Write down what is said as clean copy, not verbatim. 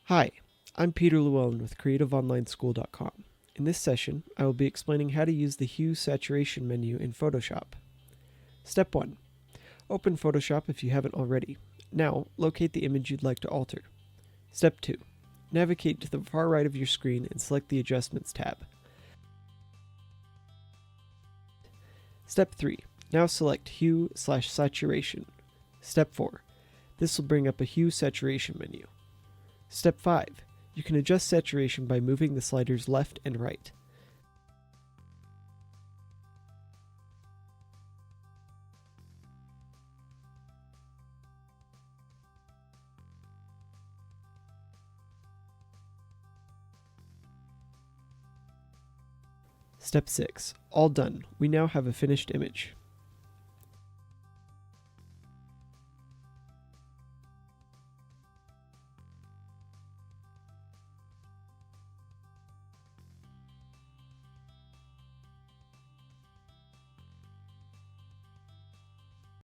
Hi, I'm Peter Llewellyn with CreativeOnlineSchool.com. In this session, I will be explaining how to use the HueSaturation menu in Photoshop. Step 1. Open Photoshop if you haven't already. Now, locate the image you'd like to alter. Step 2. Navigate to the far right of your screen and select the Adjustments tab. Step 3. Now select Hue/Saturation. Step 4. This will bring up a HueSaturation menu. Step 5. You can adjust saturation by moving the sliders left and right. Step 6. All done. We now have a finished image.